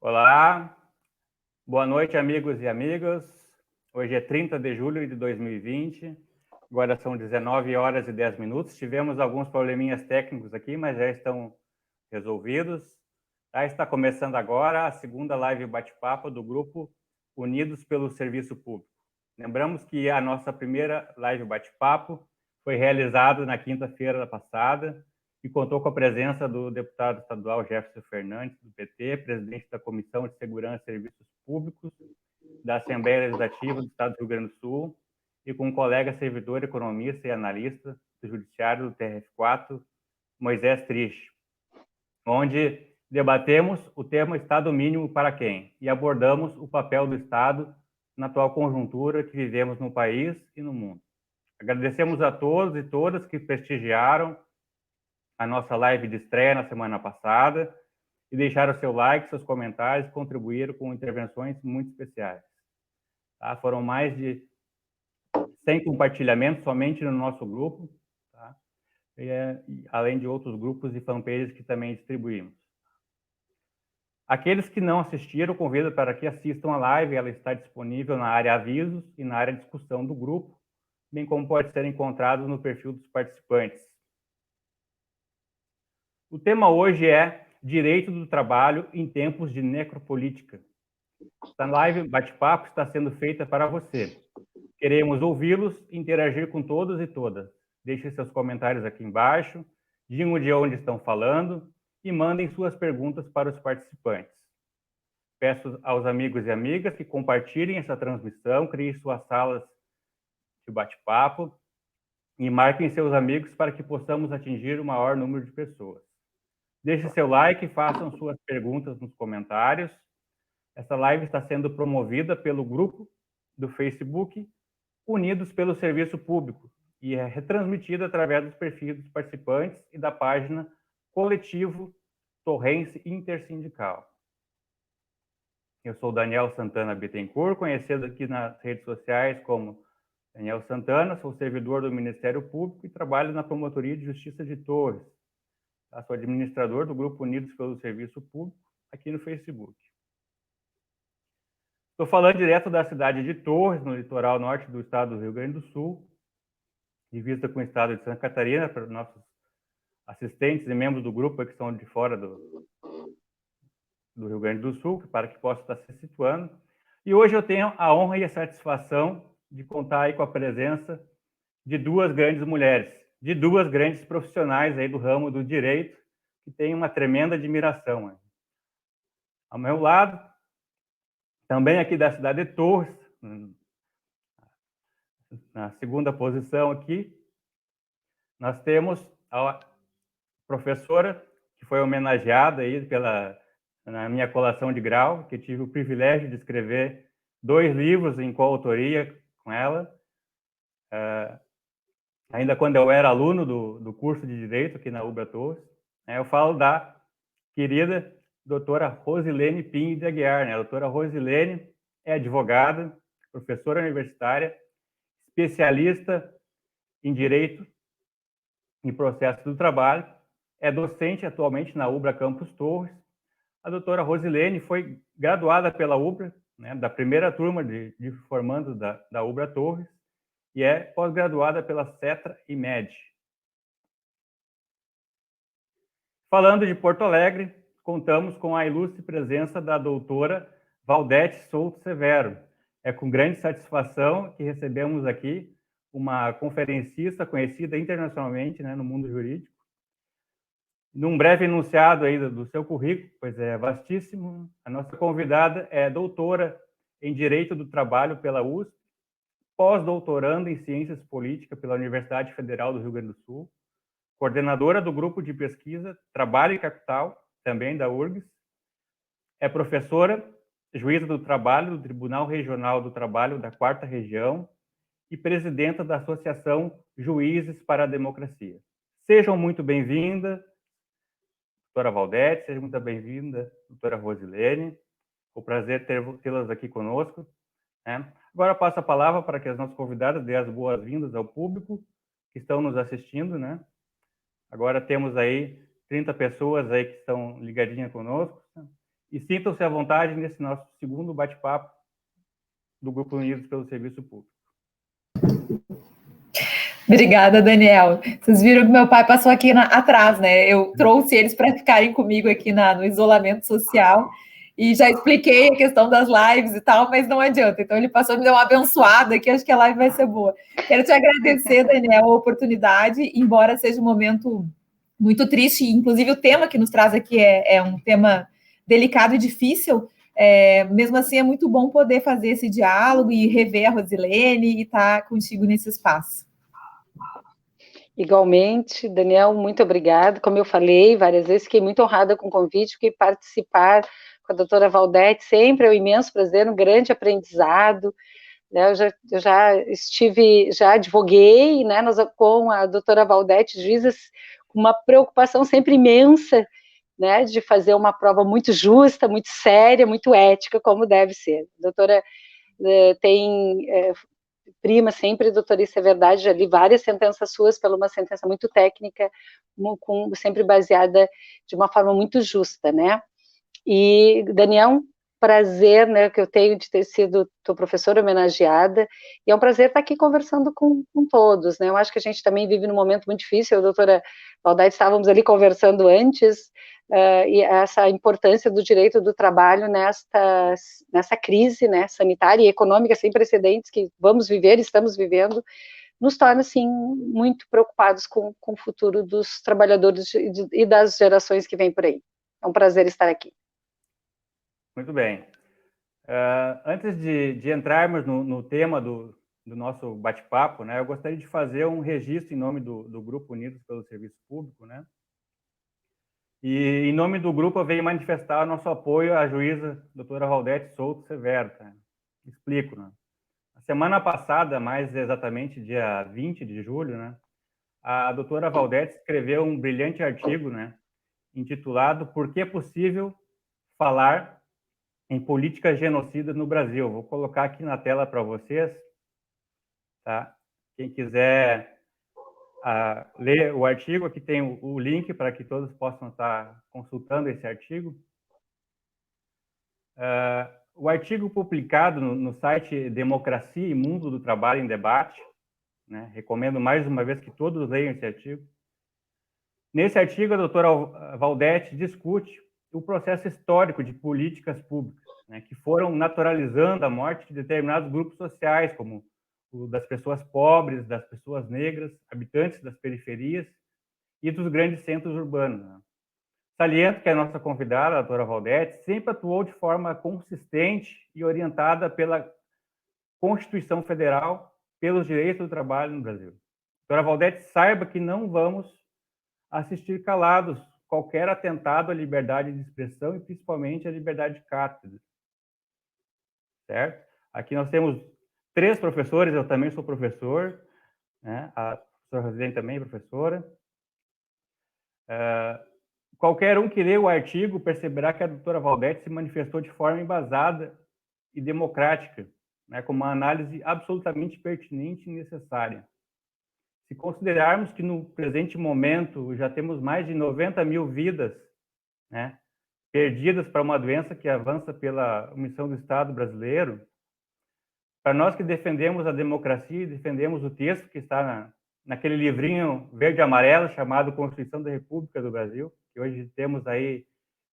Olá, boa noite, amigos e amigas. Hoje é 30 de julho de 2020, agora são 19 horas e 10 minutos. Tivemos alguns probleminhas técnicos aqui, mas já estão resolvidos. Está começando agora a segunda live bate-papo do grupo Unidos pelo Serviço Público. Lembramos que a nossa primeira live bate-papo foi realizada na quinta-feira passada, e contou com a presença do deputado estadual Jefferson Fernandes, do PT, presidente da Comissão de Segurança e Serviços Públicos da Assembleia Legislativa do Estado do Rio Grande do Sul, e com um colega servidor, economista e analista do Judiciário do TRF4, Moisés Triste, onde debatemos o tema Estado mínimo para quem? E abordamos o papel do Estado na atual conjuntura que vivemos no país e no mundo. Agradecemos a todos e todas que prestigiaram a nossa live de estreia na semana passada e deixaram seu like, seus comentários, contribuíram com intervenções muito especiais. Tá? Foram mais de 100 compartilhamentos somente no nosso grupo, tá? Além de outros grupos e fanpages que também distribuímos. Aqueles que não assistiram, convido para que assistam a live, ela está disponível na área avisos e na área discussão do grupo, bem como pode ser encontrado no perfil dos participantes. O tema hoje é Direito do Trabalho em Tempos de Necropolítica. Esta live bate-papo está sendo feita para você. Queremos ouvi-los e interagir com todos e todas. Deixem seus comentários aqui embaixo, digam de onde estão falando e mandem suas perguntas para os participantes. Peço aos amigos e amigas que compartilhem essa transmissão, criem suas salas de bate-papo e marquem seus amigos para que possamos atingir o maior número de pessoas. Deixe seu like e façam suas perguntas nos comentários. Essa live está sendo promovida pelo grupo do Facebook Unidos pelo Serviço Público e é retransmitida através dos perfis dos participantes e da página Coletivo Torrense Intersindical. Eu sou Daniel Santana Bittencourt, conhecido aqui nas redes sociais como Daniel Santana, sou servidor do Ministério Público e trabalho na Promotoria de Justiça de Torres. Sou administrador do Grupo Unidos pelo Serviço Público aqui no Facebook. Estou falando direto da cidade de Torres, no litoral norte do estado do Rio Grande do Sul, divisa com o estado de Santa Catarina, para os nossos assistentes e membros do grupo que estão de fora do Rio Grande do Sul, para que possam estar se situando. E hoje eu tenho a honra e a satisfação de contar aí com a presença de duas grandes mulheres, de duas grandes profissionais aí do ramo do direito, que têm uma tremenda admiração. Ao meu lado, também aqui da cidade de Torres, na segunda posição aqui, nós temos a professora que foi homenageada aí na minha colação de grau, que tive o privilégio de escrever 2 livros em coautoria com ela, ainda quando eu era aluno do curso de Direito aqui na UBRA Torres. Eu falo da querida doutora Rosilene Pinho de Aguiar. A doutora Rosilene é advogada, professora universitária, especialista em Direito e Processo do Trabalho, é docente atualmente na UBRA Campus Torres. A doutora Rosilene foi graduada pela UBRA, da primeira turma de formandos da UBRA Torres, e é pós-graduada pela CETRA e MED. Falando de Porto Alegre, contamos com a ilustre presença da doutora Valdete Souto Severo. É com grande satisfação que recebemos aqui uma conferencista conhecida internacionalmente, no mundo jurídico. Num breve enunciado aí do seu currículo, pois é vastíssimo, a nossa convidada é doutora em Direito do Trabalho pela USP, pós-doutorando em Ciências Políticas pela Universidade Federal do Rio Grande do Sul, coordenadora do grupo de pesquisa Trabalho e Capital, também da URGS, é professora, juíza do trabalho do Tribunal Regional do Trabalho da 4ª Região e presidenta da Associação Juízes para a Democracia. Sejam muito bem-vindas, doutora Valdete, seja muito bem-vinda, doutora Rosilene. É um prazer tê-las aqui conosco. Agora passo a palavra para que as nossas convidadas dêem as boas-vindas ao público que estão nos assistindo. Agora temos aí 30 pessoas aí que estão ligadinhas conosco. e sintam-se à vontade nesse nosso segundo bate-papo do Grupo Unidos pelo Serviço Público. Obrigada, Daniel. Vocês viram que meu pai passou aqui atrás, né? Eu trouxe eles para ficarem comigo aqui no isolamento social e já expliquei a questão das lives e tal, mas não adianta. Então, ele passou, me deu uma abençoada aqui, acho que a live vai ser boa. Quero te agradecer, Daniel, a oportunidade, embora seja um momento muito triste, inclusive o tema que nos traz aqui é um tema delicado e difícil. Mesmo assim, é muito bom poder fazer esse diálogo e rever a Rosilene e estar contigo nesse espaço. Igualmente, Daniel, muito obrigada. Como eu falei várias vezes, fiquei muito honrada com o convite, porque participar com a doutora Valdete sempre é um imenso prazer, um grande aprendizado. Né? Eu já advoguei, né, com a doutora Valdete, juízas, com uma preocupação sempre imensa, né, de fazer uma prova muito justa, muito séria, muito ética, como deve ser. A doutora prima sempre, doutora, isso é verdade, já li várias sentenças suas pela uma sentença muito técnica, sempre baseada de uma forma muito justa, né? E, Daniel, prazer, né, que eu tenho de ter sido tua professora homenageada, e é um prazer estar aqui conversando com todos, né? Eu acho que a gente também vive num momento muito difícil, eu e a doutora Valdete estávamos ali conversando antes, e essa importância do direito do trabalho nessa crise, né, sanitária e econômica sem precedentes que estamos vivendo, nos torna, assim, muito preocupados com o futuro dos trabalhadores e das gerações que vêm por aí. É um prazer estar aqui. Muito bem. Antes de entrarmos no tema do nosso bate-papo, né, eu gostaria de fazer um registro em nome do Grupo Unidos pelo Serviço Público, né? E, em nome do grupo, eu venho manifestar nosso apoio à juíza doutora Valdete Souto Severo. Tá? Explico, né? A semana passada, mais exatamente dia 20 de julho, né, a doutora Valdete escreveu um brilhante artigo, né, intitulado Por que é possível falar em políticas genocidas no Brasil? Vou colocar aqui na tela para vocês, tá? Quem quiser ler o artigo, aqui tem o link para que todos possam estar consultando esse artigo. O artigo publicado no site Democracia e Mundo do Trabalho em Debate, né? Recomendo mais uma vez que todos leiam esse artigo. Nesse artigo, a doutora Valdete discute o processo histórico de políticas públicas, né, que foram naturalizando a morte de determinados grupos sociais, como o das pessoas pobres, das pessoas negras, habitantes das periferias e dos grandes centros urbanos. Né. Saliento que a nossa convidada, a doutora Valdete, sempre atuou de forma consistente e orientada pela Constituição Federal, pelos direitos do trabalho no Brasil. Doutora Valdete, saiba que não vamos assistir calados qualquer atentado à liberdade de expressão e principalmente à liberdade de cátedra. Certo? Aqui nós temos 3 professores, eu também sou professor, né? A professora Rosilene também é professora. Qualquer um que lê o artigo perceberá que a doutora Valdete se manifestou de forma embasada e democrática, né? Com uma análise absolutamente pertinente e necessária. Se considerarmos que no presente momento já temos mais de 90 mil vidas, né, perdidas para uma doença que avança pela omissão do Estado brasileiro, para nós que defendemos a democracia e defendemos o texto que está naquele livrinho verde e amarelo chamado Constituição da República do Brasil, que hoje temos aí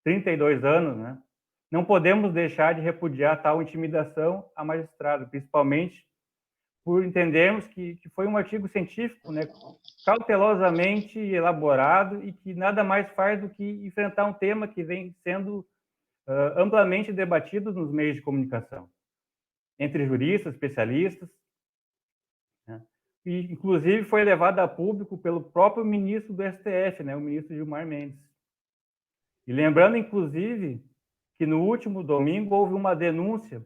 32 anos, né, não podemos deixar de repudiar tal intimidação a magistrado, principalmente por entendermos que foi um artigo científico, né, cautelosamente elaborado e que nada mais faz do que enfrentar um tema que vem sendo amplamente debatido nos meios de comunicação, entre juristas, especialistas, né, e inclusive foi levado a público pelo próprio ministro do STF, né, o ministro Gilmar Mendes. E lembrando, inclusive, que no último domingo houve uma denúncia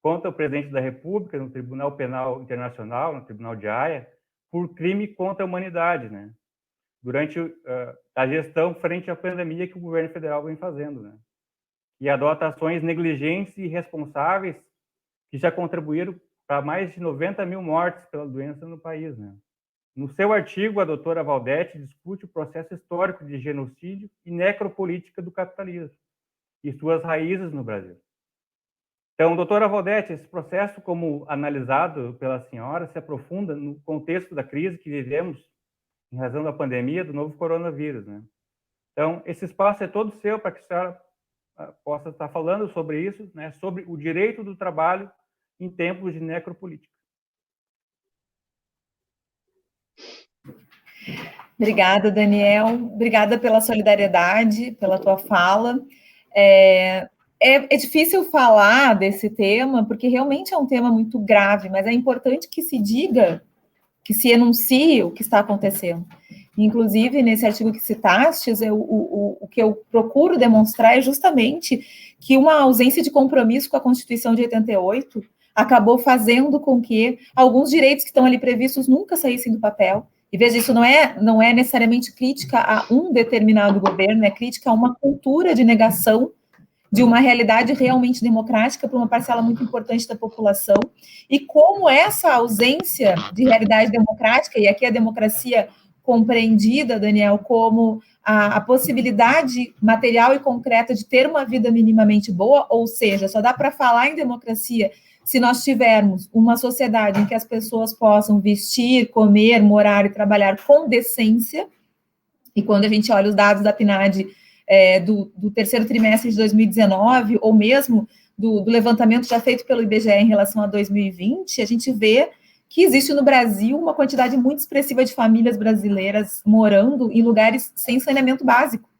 contra o presidente da República no Tribunal Penal Internacional, no Tribunal de Haia, por crime contra a humanidade, né? Durante a gestão frente à pandemia que o governo federal vem fazendo, né? E adota ações negligentes e irresponsáveis que já contribuíram para mais de 90 mil mortes pela doença no país, né? No seu artigo, a doutora Valdete discute o processo histórico de genocídio e necropolítica do capitalismo. e suas raízes no Brasil. Então, doutora Valdete, esse processo, como analisado pela senhora, se aprofunda no contexto da crise que vivemos em razão da pandemia do novo coronavírus, né? Então, esse espaço é todo seu para que a senhora possa estar falando sobre isso, né, sobre o direito do trabalho em tempos de necropolítica. Obrigada, Daniel. Obrigada pela solidariedade, pela tua fala. É difícil falar desse tema, porque realmente é um tema muito grave, mas é importante que se diga, que se enuncie o que está acontecendo. Inclusive, nesse artigo que citastes, o que eu procuro demonstrar é justamente que uma ausência de compromisso com a Constituição de 88 acabou fazendo com que alguns direitos que estão ali previstos nunca saíssem do papel. E veja, isso não é necessariamente crítica a um determinado governo, é crítica a uma cultura de negação de uma realidade realmente democrática para uma parcela muito importante da população, e como essa ausência de realidade democrática, e aqui a democracia compreendida, Daniel, como a possibilidade material e concreta de ter uma vida minimamente boa, ou seja, só dá para falar em democracia se nós tivermos uma sociedade em que as pessoas possam vestir, comer, morar e trabalhar com decência. E quando a gente olha os dados da PNAD do terceiro trimestre de 2019, ou mesmo do levantamento já feito pelo IBGE em relação a 2020, a gente vê que existe no Brasil uma quantidade muito expressiva de famílias brasileiras morando em lugares sem saneamento básico.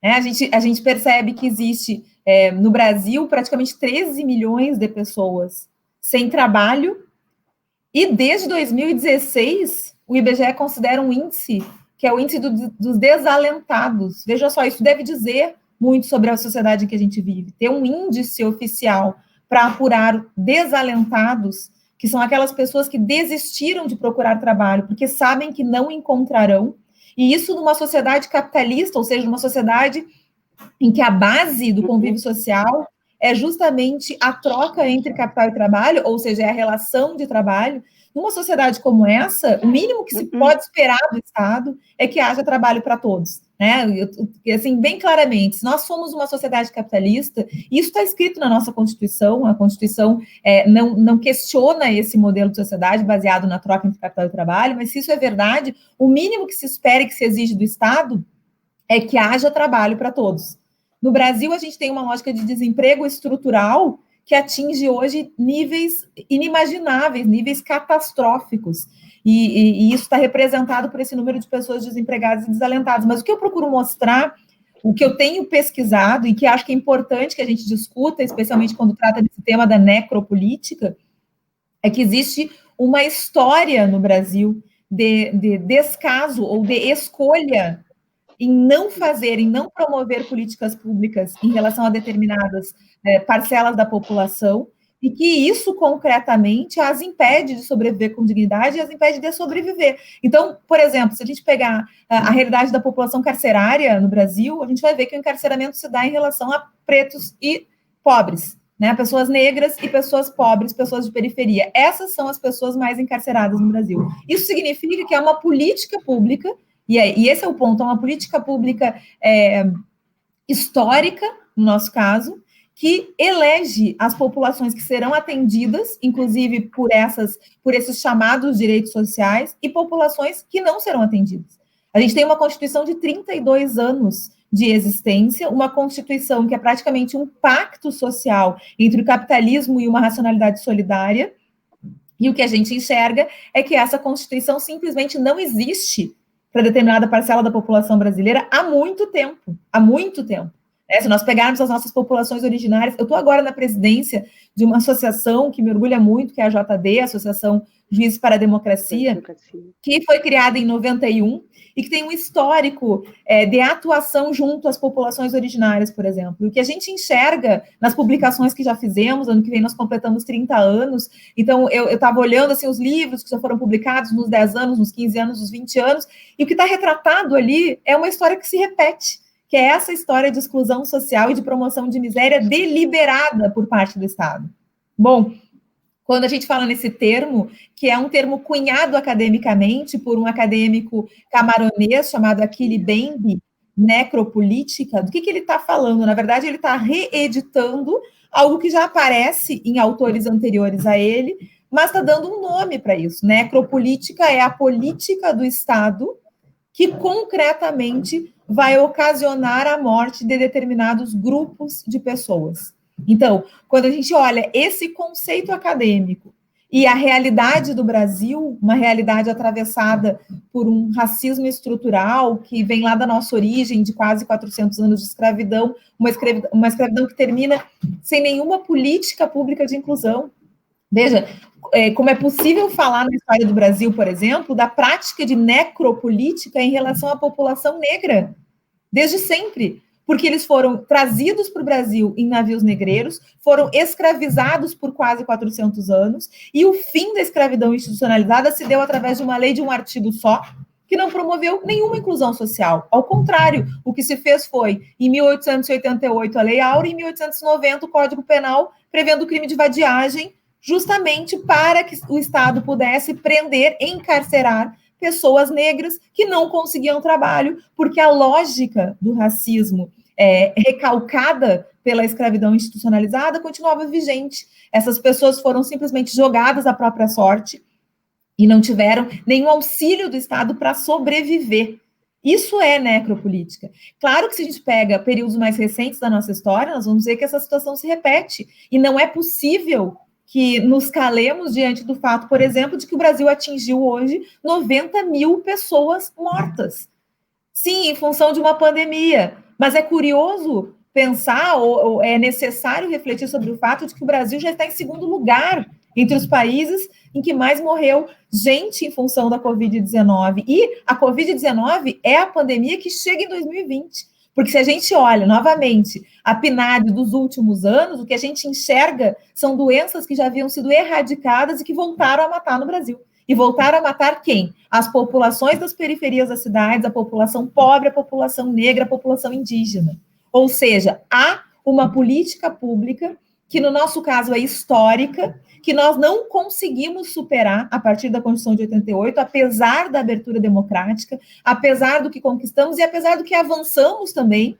A gente percebe que existe no Brasil praticamente 13 milhões de pessoas sem trabalho, e desde 2016 o IBGE considera um índice que é o índice dos desalentados. Veja só, isso deve dizer muito sobre a sociedade em que a gente vive. Ter um índice oficial para apurar desalentados, que são aquelas pessoas que desistiram de procurar trabalho, porque sabem que não encontrarão, e isso numa sociedade capitalista, ou seja, numa sociedade em que a base do convívio social é justamente a troca entre capital e trabalho, ou seja, é a relação de trabalho. Numa sociedade como essa, o mínimo que se pode esperar do Estado é que haja trabalho para todos, né? Assim, bem claramente, se nós somos uma sociedade capitalista, isso está escrito na nossa Constituição, a Constituição não questiona esse modelo de sociedade baseado na troca entre capital e trabalho, mas se isso é verdade, o mínimo que se espera e que se exige do Estado é que haja trabalho para todos. No Brasil, a gente tem uma lógica de desemprego estrutural que atinge hoje níveis inimagináveis, níveis catastróficos. E isso está representado por esse número de pessoas desempregadas e desalentadas. Mas o que eu procuro mostrar, o que eu tenho pesquisado, e que acho que é importante que a gente discuta, especialmente quando trata desse tema da necropolítica, é que existe uma história no Brasil de descaso ou de escolha em não fazer, em não promover políticas públicas em relação a determinadas parcelas da população, e que isso, concretamente, as impede de sobreviver com dignidade e as impede de sobreviver. Então, por exemplo, se a gente pegar a realidade da população carcerária no Brasil, a gente vai ver que o encarceramento se dá em relação a pretos e pobres, né? Pessoas negras e pessoas pobres, pessoas de periferia. Essas são as pessoas mais encarceradas no Brasil. Isso significa que é uma política pública, e esse é o ponto, é uma política pública histórica, no nosso caso, que elege as populações que serão atendidas, inclusive por esses chamados direitos sociais, e populações que não serão atendidas. A gente tem uma Constituição de 32 anos de existência, uma Constituição que é praticamente um pacto social entre o capitalismo e uma racionalidade solidária, e o que a gente enxerga é que essa Constituição simplesmente não existe para determinada parcela da população brasileira há muito tempo, Se nós pegarmos as nossas populações originárias, eu estou agora na presidência de uma associação que me orgulha muito, que é a JD, a Associação Juízes para a Democracia, que foi criada em 91 e que tem um histórico de atuação junto às populações originárias, por exemplo. E o que a gente enxerga nas publicações que já fizemos, ano que vem nós completamos 30 anos, então eu estava olhando assim, os livros que já foram publicados nos 10 anos, nos 15 anos, nos 20 anos, e o que está retratado ali é uma história que se repete, que é essa história de exclusão social e de promoção de miséria deliberada por parte do Estado. Bom, quando a gente fala nesse termo, que é um termo cunhado academicamente por um acadêmico camaronês chamado Achille Mbembe, necropolítica, do que ele está falando? Na verdade, ele está reeditando algo que já aparece em autores anteriores a ele, mas está dando um nome para isso. Necropolítica é a política do Estado que concretamente vai ocasionar a morte de determinados grupos de pessoas. Então, quando a gente olha esse conceito acadêmico e a realidade do Brasil, uma realidade atravessada por um racismo estrutural que vem lá da nossa origem, de quase 400 anos de escravidão, uma escravidão que termina sem nenhuma política pública de inclusão. Veja, como é possível falar na história do Brasil, por exemplo, da prática de necropolítica em relação à população negra, desde sempre, porque eles foram trazidos para o Brasil em navios negreiros, foram escravizados por quase 400 anos, e o fim da escravidão institucionalizada se deu através de uma lei de um artigo só, que não promoveu nenhuma inclusão social. Ao contrário, o que se fez foi, em 1888, a Lei Áurea, e em 1890, o Código Penal, prevendo o crime de vadiagem, justamente para que o Estado pudesse prender, encarcerar pessoas negras que não conseguiam trabalho, porque a lógica do racismo recalcada pela escravidão institucionalizada continuava vigente. Essas pessoas foram simplesmente jogadas à própria sorte e não tiveram nenhum auxílio do Estado para sobreviver. Isso é necropolítica. Claro que se a gente pega períodos mais recentes da nossa história, nós vamos ver que essa situação se repete, e não é possível que nos calemos diante do fato, por exemplo, de que o Brasil atingiu hoje 90 mil pessoas mortas. Sim, em função de uma pandemia. Mas é curioso pensar, ou é necessário refletir sobre o fato de que o Brasil já está em segundo lugar entre os países em que mais morreu gente em função da Covid-19. E a Covid-19 é a pandemia que chega em 2020. Porque se a gente olha, novamente, a PNAD dos últimos anos, o que a gente enxerga são doenças que já haviam sido erradicadas e que voltaram a matar no Brasil. E voltaram a matar quem? As populações das periferias das cidades, a população pobre, a população negra, a população indígena. Ou seja, há uma política pública que, no nosso caso, é histórica, que nós não conseguimos superar a partir da Constituição de 88, apesar da abertura democrática, apesar do que conquistamos e apesar do que avançamos também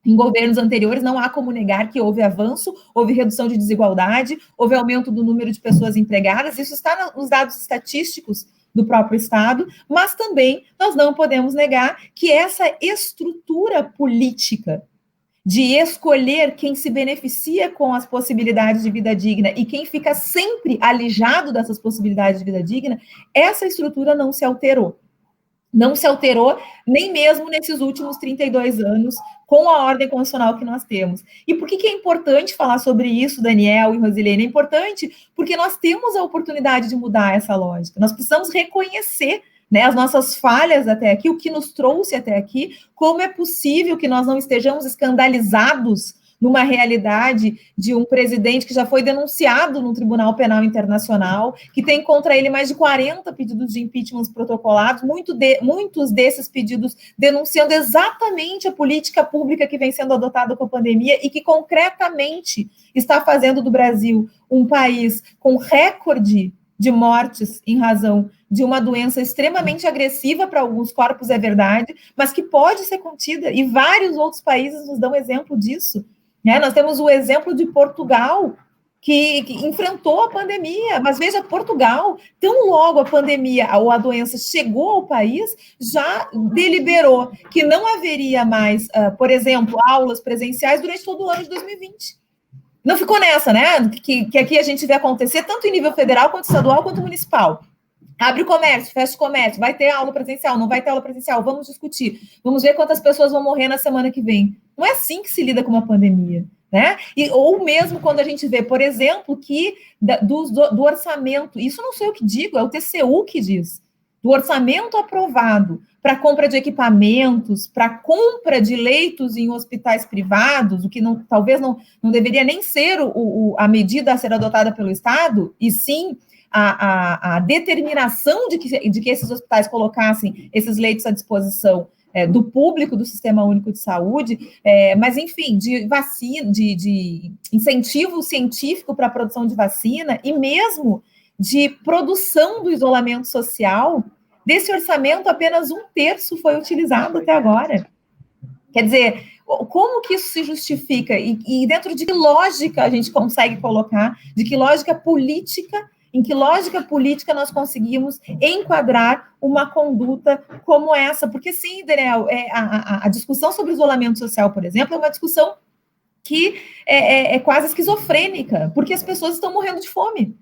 em governos anteriores. Não há como negar que houve avanço, houve redução de desigualdade, houve aumento do número de pessoas empregadas, isso está nos dados estatísticos do próprio Estado, mas também nós não podemos negar que essa estrutura política de escolher quem se beneficia com as possibilidades de vida digna e quem fica sempre alijado dessas possibilidades de vida digna, essa estrutura não se alterou. Não se alterou nem mesmo nesses últimos 32 anos com a ordem constitucional que nós temos. E por que é importante falar sobre isso, Daniel e Rosilene? É importante porque nós temos a oportunidade de mudar essa lógica. Nós precisamos reconhecer, né, as nossas falhas até aqui, o que nos trouxe até aqui, como é possível que nós não estejamos escandalizados numa realidade de um presidente que já foi denunciado no Tribunal Penal Internacional, que tem contra ele mais de 40 pedidos de impeachment protocolados, muitos desses pedidos denunciando exatamente a política pública que vem sendo adotada com a pandemia e que concretamente está fazendo do Brasil um país com recorde de mortes em razão de uma doença extremamente agressiva para alguns corpos, é verdade, mas que pode ser contida, e vários outros países nos dão exemplo disso, né? Nós temos o exemplo de Portugal, que enfrentou a pandemia, mas veja, Portugal, tão logo a pandemia ou a doença chegou ao país, já deliberou que não haveria mais, por exemplo, aulas presenciais durante todo o ano de 2020. Não ficou nessa, né? Que aqui a gente vê acontecer tanto em nível federal, quanto estadual, quanto municipal. Abre o comércio, fecha o comércio, vai ter aula presencial, não vai ter aula presencial, vamos discutir, vamos ver quantas pessoas vão morrer na semana que vem. Não é assim que se lida com uma pandemia, né? Ou mesmo quando a gente vê, por exemplo, que do orçamento, isso não sou eu que digo, é o TCU que diz, do orçamento aprovado para compra de equipamentos, para compra de leitos em hospitais privados, o que talvez não deveria nem ser a medida a ser adotada pelo Estado, e sim a determinação de que esses hospitais colocassem esses leitos à disposição do público do Sistema Único de Saúde, mas, enfim, de vacina, de incentivo científico para a produção de vacina e mesmo de produção do isolamento social. Desse orçamento, apenas 1/3 foi utilizado até agora. Quer dizer, como que isso se justifica? E dentro de que lógica a gente consegue colocar, de que lógica política, em que lógica política nós conseguimos enquadrar uma conduta como essa? Porque sim, Daniel, a discussão sobre isolamento social, por exemplo, é uma discussão que é quase esquizofrênica, porque as pessoas estão morrendo de fome.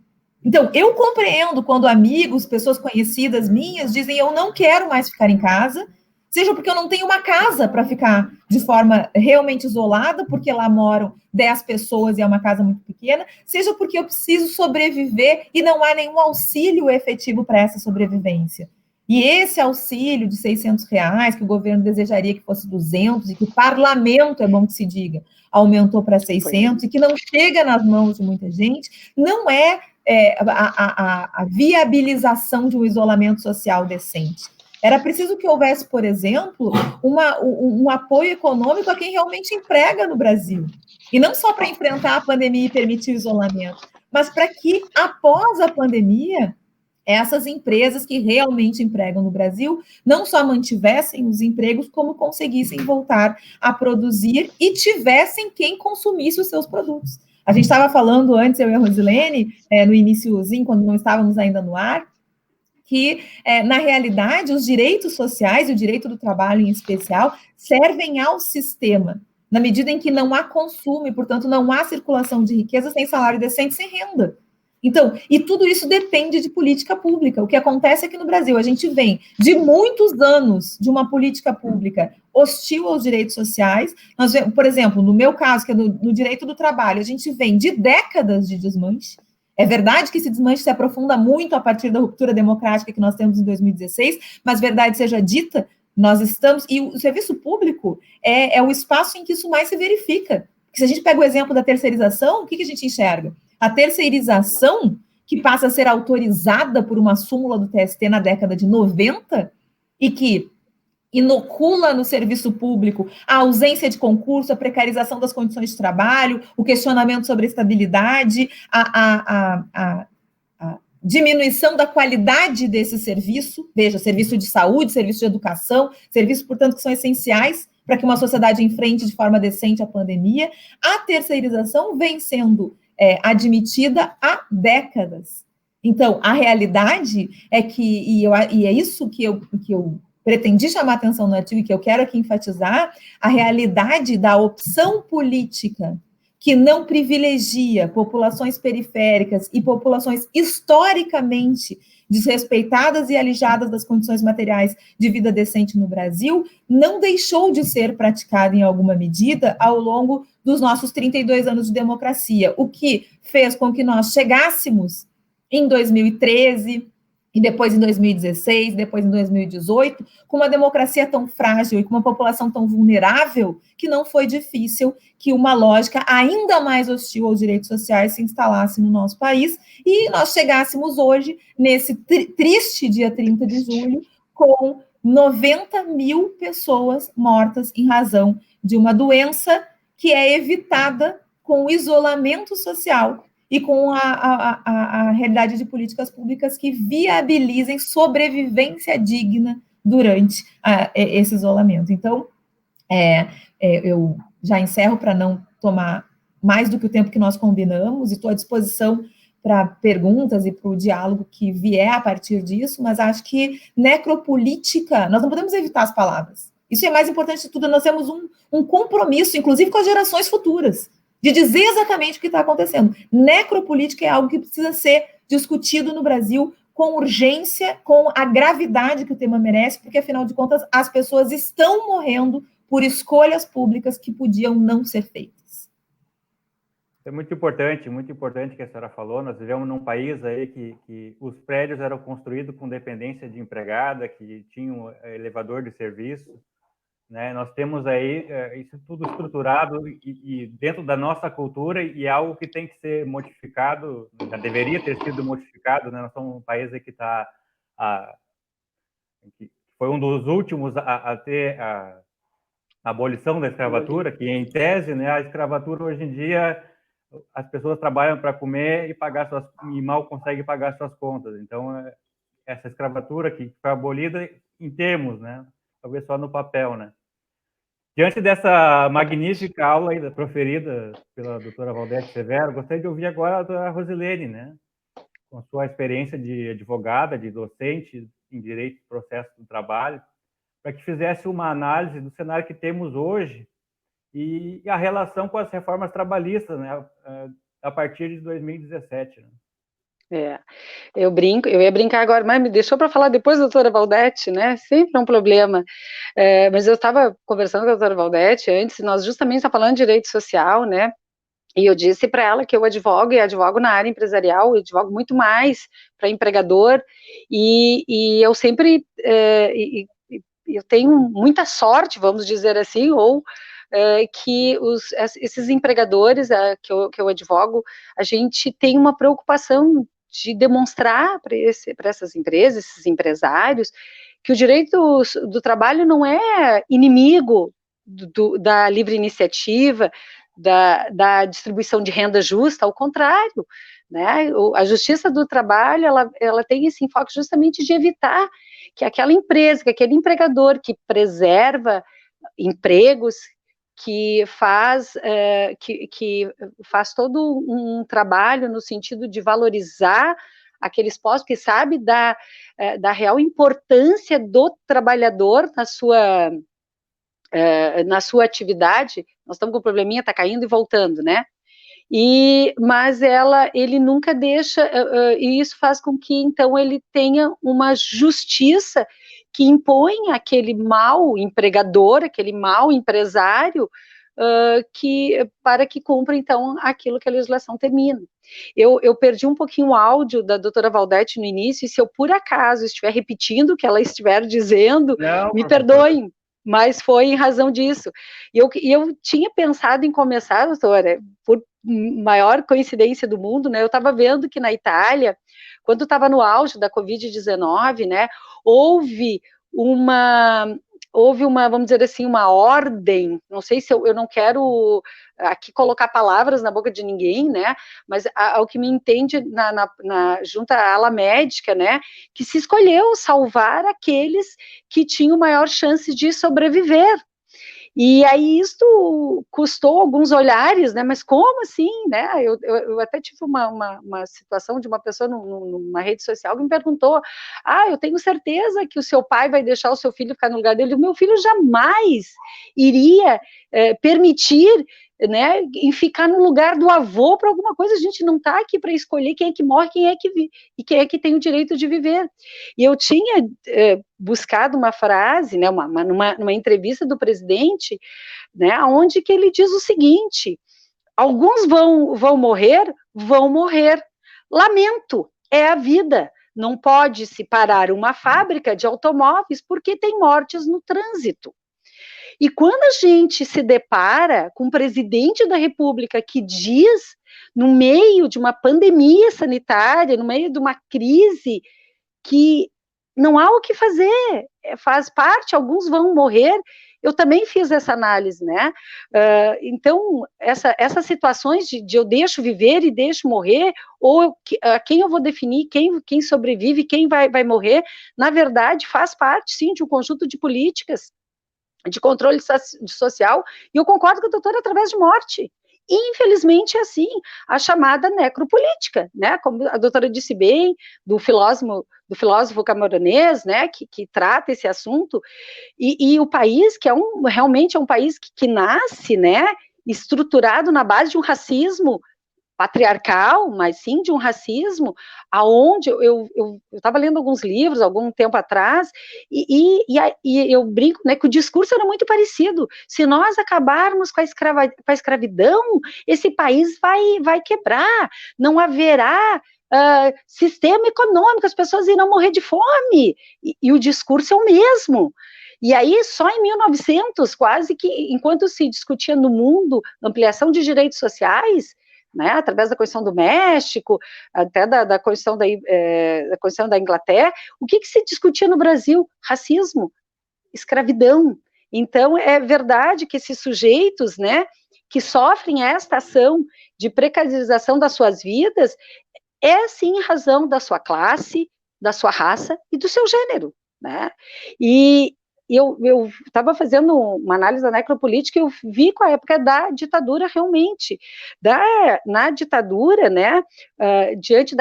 Então, eu compreendo quando amigos, pessoas conhecidas minhas dizem eu não quero mais ficar em casa, seja porque eu não tenho uma casa para ficar de forma realmente isolada, porque lá moram 10 pessoas e é uma casa muito pequena, seja porque eu preciso sobreviver e não há nenhum auxílio efetivo para essa sobrevivência. E esse auxílio de R$ 600, que o governo desejaria que fosse 200, e que o parlamento, é bom que se diga, aumentou para 600, e que não chega nas mãos de muita gente, não é a viabilização de um isolamento social decente. Era preciso que houvesse, por exemplo, um apoio econômico a quem realmente emprega no Brasil. E não só para enfrentar a pandemia e permitir o isolamento, mas para que, após a pandemia, essas empresas que realmente empregam no Brasil não só mantivessem os empregos, como conseguissem voltar a produzir e tivessem quem consumisse os seus produtos. A gente estava falando antes, eu e a Rosilene, no iniciozinho, quando não estávamos ainda no ar, que, na realidade, os direitos sociais e o direito do trabalho, em especial, servem ao sistema, na medida em que não há consumo e, portanto, não há circulação de riqueza sem salário decente, sem renda. Então, e tudo isso depende de política pública. O que acontece é que no Brasil a gente vem de muitos anos de uma política pública hostil aos direitos sociais. Nós, por exemplo, no meu caso, que é no direito do trabalho, a gente vem de décadas de desmanche. É verdade que esse desmanche se aprofunda muito a partir da ruptura democrática que nós temos em 2016, mas verdade seja dita, nós estamos... E o serviço público é o espaço em que isso mais se verifica. Porque se a gente pega o exemplo da terceirização, o que a gente enxerga? A terceirização, que passa a ser autorizada por uma súmula do TST na década de 90, e que inocula no serviço público a ausência de concurso, a precarização das condições de trabalho, o questionamento sobre a estabilidade, a diminuição da qualidade desse serviço, veja, serviço de saúde, serviço de educação, serviços, portanto, que são essenciais para que uma sociedade enfrente de forma decente a pandemia. A terceirização vem sendo admitida há décadas. Então, a realidade é que, e é isso que eu pretendi chamar a atenção no artigo e que eu quero aqui enfatizar, a realidade da opção política que não privilegia populações periféricas e populações historicamente desrespeitadas e alijadas das condições materiais de vida decente no Brasil, não deixou de ser praticada em alguma medida ao longo dos nossos 32 anos de democracia, o que fez com que nós chegássemos em 2013, e depois em 2016, depois em 2018, com uma democracia tão frágil e com uma população tão vulnerável, que não foi difícil que uma lógica ainda mais hostil aos direitos sociais se instalasse no nosso país, e nós chegássemos hoje, nesse triste dia 30 de julho, com 90 mil pessoas mortas em razão de uma doença que é evitada com o isolamento social e com a realidade de políticas públicas que viabilizem sobrevivência digna durante esse isolamento. Então, eu já encerro para não tomar mais do que o tempo que nós combinamos, e estou à disposição para perguntas e para o diálogo que vier a partir disso, mas acho que necropolítica, nós não podemos evitar as palavras. Isso é mais importante de tudo, nós temos um compromisso, inclusive com as gerações futuras, de dizer exatamente o que está acontecendo. Necropolítica é algo que precisa ser discutido no Brasil com urgência, com a gravidade que o tema merece, porque, afinal de contas, as pessoas estão morrendo por escolhas públicas que podiam não ser feitas. É muito importante que a senhora falou. Nós vivemos num país aí que os prédios eram construídos com dependência de empregada, que tinham elevador de serviço, né? Nós temos aí isso tudo estruturado e dentro da nossa cultura, e é algo que tem que ser modificado, já deveria ter sido modificado, né? Nós somos um país que que foi um dos últimos a ter a abolição da escravatura, que em tese, né, a escravatura hoje em dia as pessoas trabalham para comer e mal conseguem pagar suas contas. Então, essa escravatura que foi abolida em termos, né? Talvez só no papel, né? Diante dessa magnífica aula aí, proferida pela doutora Valdete Severo, gostaria de ouvir agora a doutora Rosilene, né? Com sua experiência de advogada, de docente em Direito e Processo do Trabalho, para que fizesse uma análise do cenário que temos hoje e a relação com as reformas trabalhistas, né? A partir de 2017, né? Eu ia brincar agora, mas me deixou para falar depois da doutora Valdete, né? Sempre é um problema. Mas eu estava conversando com a doutora Valdete antes, nós justamente estamos falando de direito social, né? E eu disse para ela que eu advogo na área empresarial, eu advogo muito mais para empregador, e eu sempre, eu tenho muita sorte, vamos dizer assim, que esses empregadores que eu advogo, a gente tem uma preocupação de demonstrar para essas empresas, esses empresários, que o direito do trabalho não é inimigo da livre iniciativa, da distribuição de renda justa, ao contrário, né? A justiça do trabalho, ela tem esse enfoque justamente de evitar que aquela empresa, que aquele empregador que preserva empregos, que faz todo um trabalho no sentido de valorizar aqueles postos, que sabe da real importância do trabalhador na sua atividade. Nós estamos com um probleminha, está caindo e voltando, né? Mas ele nunca deixa, e isso faz com que, então, ele tenha uma justiça que impõe aquele mau empregador, aquele mau empresário, para que cumpra, então, aquilo que a legislação termina. Eu perdi um pouquinho o áudio da doutora Valdete no início, e se eu, por acaso, estiver repetindo o que ela estiver dizendo, me perdoem, mas foi em razão disso. E eu tinha pensado em começar, doutora, por maior coincidência do mundo, né? Eu estava vendo que na Itália, quando estava no auge da Covid-19, né, houve uma, vamos dizer assim, uma ordem, não sei se eu não quero aqui colocar palavras na boca de ninguém, né, mas ao que me entende junto à ala médica, né, que se escolheu salvar aqueles que tinham maior chance de sobreviver. E aí isso custou alguns olhares, né? Mas como assim, né? Eu até tive uma situação de uma pessoa numa rede social que me perguntou: eu tenho certeza que o seu pai vai deixar o seu filho ficar no lugar dele. O meu filho jamais iria permitir, né, em ficar no lugar do avô para alguma coisa. A gente não está aqui para escolher quem é que morre, quem é que vive, e quem é que tem o direito de viver. E eu tinha buscado uma frase, né, numa entrevista do presidente, né, onde que ele diz o seguinte: alguns vão morrer, lamento, é a vida, não pode se parar uma fábrica de automóveis porque tem mortes no trânsito. E quando a gente se depara com o presidente da República que diz, no meio de uma pandemia sanitária, no meio de uma crise, que não há o que fazer, faz parte, alguns vão morrer, eu também fiz essa análise, né? Então, essas situações de eu deixo viver e deixo morrer, ou quem eu vou definir, quem sobrevive, quem vai morrer, na verdade, faz parte, sim, de um conjunto de políticas de controle social, e eu concordo com a doutora, através de morte. E, infelizmente, é assim, a chamada necropolítica, né, como a doutora disse bem, do filósofo cameronês, né, que trata esse assunto, e o país, que realmente é um país que nasce, né, estruturado na base de um racismo patriarcal, mas sim de um racismo, aonde eu estava lendo alguns livros algum tempo atrás, e eu brinco, né, que o discurso era muito parecido. Se nós acabarmos com a escravidão, esse país vai quebrar, não haverá sistema econômico, as pessoas irão morrer de fome, e o discurso é o mesmo. E aí, só em 1900, quase que, enquanto se discutia no mundo ampliação de direitos sociais, né, através da Constituição do México, até da Constituição da Inglaterra, o que se discutia no Brasil? Racismo, escravidão. Então, é verdade que esses sujeitos, né, que sofrem esta ação de precarização das suas vidas, é sim em razão da sua classe, da sua raça e do seu gênero, né? E eu estava fazendo uma análise da necropolítica e eu vi com a época da ditadura realmente. Na ditadura, né, diante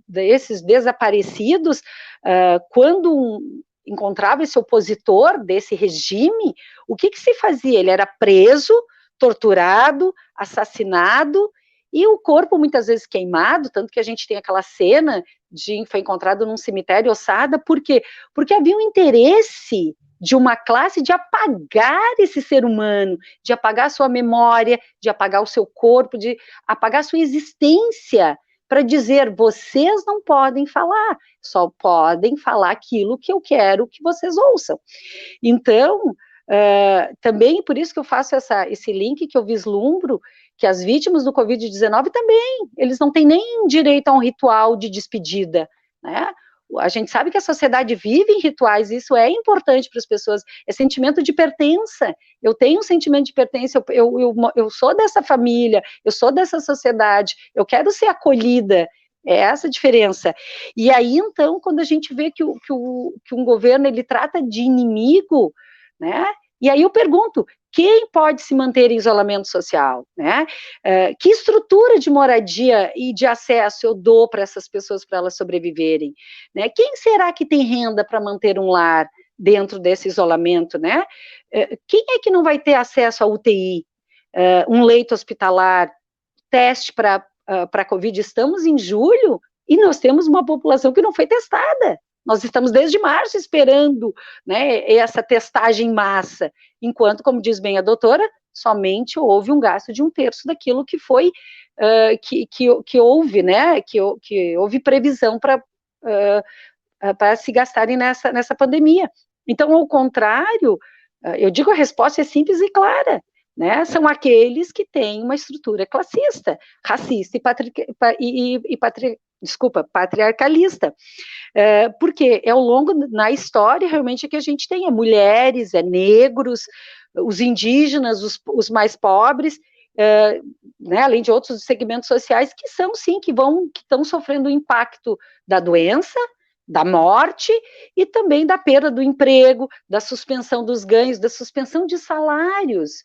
desses desaparecidos, quando encontrava esse opositor desse regime, o que se fazia? Ele era preso, torturado, assassinado, e o corpo muitas vezes queimado, tanto que a gente tem aquela cena foi encontrado num cemitério ossada. Por quê? Porque havia um interesse de uma classe de apagar esse ser humano, de apagar a sua memória, de apagar o seu corpo, de apagar a sua existência, para dizer, vocês não podem falar, só podem falar aquilo que eu quero que vocês ouçam. Então, também por isso que eu faço esse link, que eu vislumbro que as vítimas do Covid-19 também, eles não têm nem direito a um ritual de despedida, né? A gente sabe que a sociedade vive em rituais, isso é importante para as pessoas, é sentimento de pertença. Eu tenho um sentimento de pertença, eu sou dessa família, eu sou dessa sociedade, eu quero ser acolhida, é essa a diferença. E aí, então, quando a gente vê que um governo, ele trata de inimigo, né? E aí eu pergunto, quem pode se manter em isolamento social, né? Que estrutura de moradia e de acesso eu dou para essas pessoas para elas sobreviverem, né? Quem será que tem renda para manter um lar dentro desse isolamento, né? Quem é que não vai ter acesso a UTI, um leito hospitalar, teste para Covid? Estamos em julho e nós temos uma população que não foi testada. Nós estamos desde março esperando, né, essa testagem em massa, enquanto, como diz bem a doutora, somente houve um gasto de 1/3 daquilo que foi, que houve, né, que houve previsão para se gastarem nessa pandemia. Então, ao contrário, eu digo, a resposta é simples e clara, né, são aqueles que têm uma estrutura classista, racista patriarcalista, porque ao longo, na história, realmente, que a gente tem mulheres, negros, os indígenas, os mais pobres, né, além de outros segmentos sociais que são, sim, que estão sofrendo o impacto da doença, da morte e também da perda do emprego, da suspensão dos ganhos, da suspensão de salários.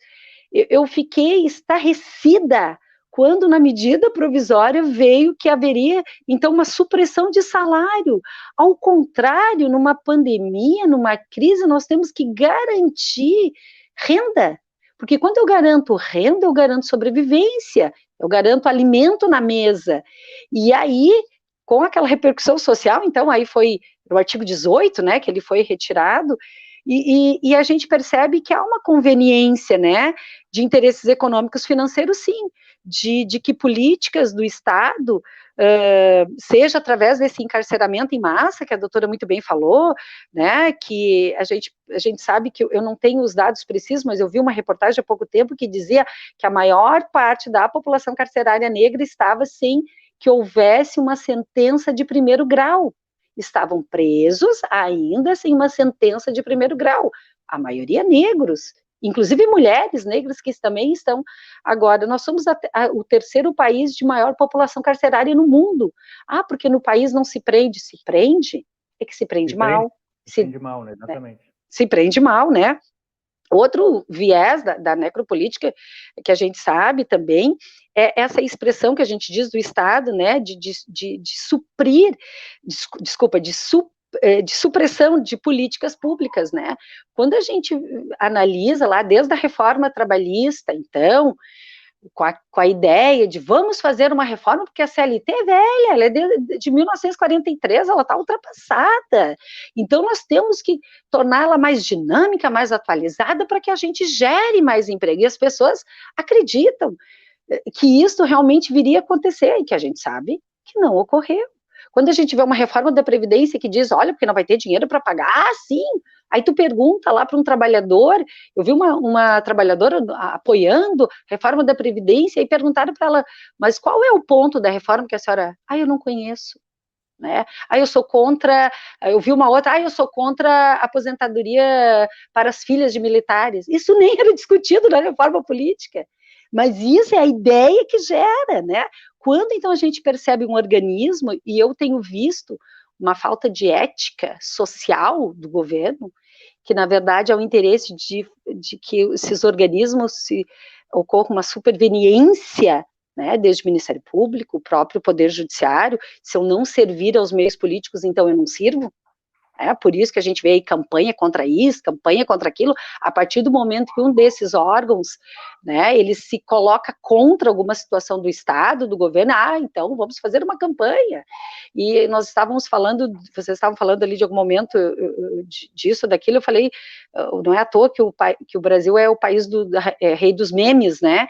Eu fiquei estarrecida quando, na medida provisória, veio que haveria, então, uma supressão de salário. Ao contrário, numa pandemia, numa crise, nós temos que garantir renda, porque quando eu garanto renda, eu garanto sobrevivência, eu garanto alimento na mesa. E aí, com aquela repercussão social, então, aí foi o artigo 18, né, que ele foi retirado, e a gente percebe que há uma conveniência, né, de interesses econômicos financeiros, sim, de que políticas do Estado, seja através desse encarceramento em massa, que a doutora muito bem falou, né, que a gente sabe que eu não tenho os dados precisos, mas eu vi uma reportagem há pouco tempo que dizia que a maior parte da população carcerária negra estava sem que houvesse uma sentença de primeiro grau. Estavam presos ainda sem uma sentença de primeiro grau, a maioria negros, inclusive mulheres negras que também estão agora. Nós somos o terceiro país de maior população carcerária no mundo. Porque no país não se prende, é que se prende mal. Se prende mal, né? Exatamente. Se prende mal, né? Outro viés da necropolítica, que a gente sabe também, é essa expressão que a gente diz do Estado, né, de supressão de políticas públicas, né? Quando a gente analisa lá, desde a reforma trabalhista, então, com a ideia de vamos fazer uma reforma, porque a CLT é velha, ela é de 1943, ela está ultrapassada, então nós temos que torná-la mais dinâmica, mais atualizada, para que a gente gere mais emprego, e as pessoas acreditam que isso realmente viria a acontecer, e que a gente sabe que não ocorreu. Quando a gente vê uma reforma da Previdência que diz, olha, porque não vai ter dinheiro para pagar, sim. Aí tu pergunta lá para um trabalhador, eu vi uma trabalhadora apoiando a reforma da Previdência, e perguntaram para ela, mas qual é o ponto da reforma que a senhora... eu não conheço. Né? Eu sou contra, eu vi uma outra, eu sou contra a aposentadoria para as filhas de militares. Isso nem era discutido na reforma política. Mas isso é a ideia que gera, né? Quando, então, a gente percebe um organismo, e eu tenho visto uma falta de ética social do governo, que na verdade é o interesse de que esses organismos ocorra uma superveniência, né, desde o Ministério Público, o próprio Poder Judiciário. Se eu não servir aos meios políticos, então eu não sirvo. É por isso que a gente vê aí campanha contra isso, campanha contra aquilo, a partir do momento que um desses órgãos, né, ele se coloca contra alguma situação do Estado, do governo, então vamos fazer uma campanha. E nós estávamos falando, vocês estavam falando ali de algum momento disso, daquilo, eu falei, não é à toa que o Brasil é o país rei dos memes, né,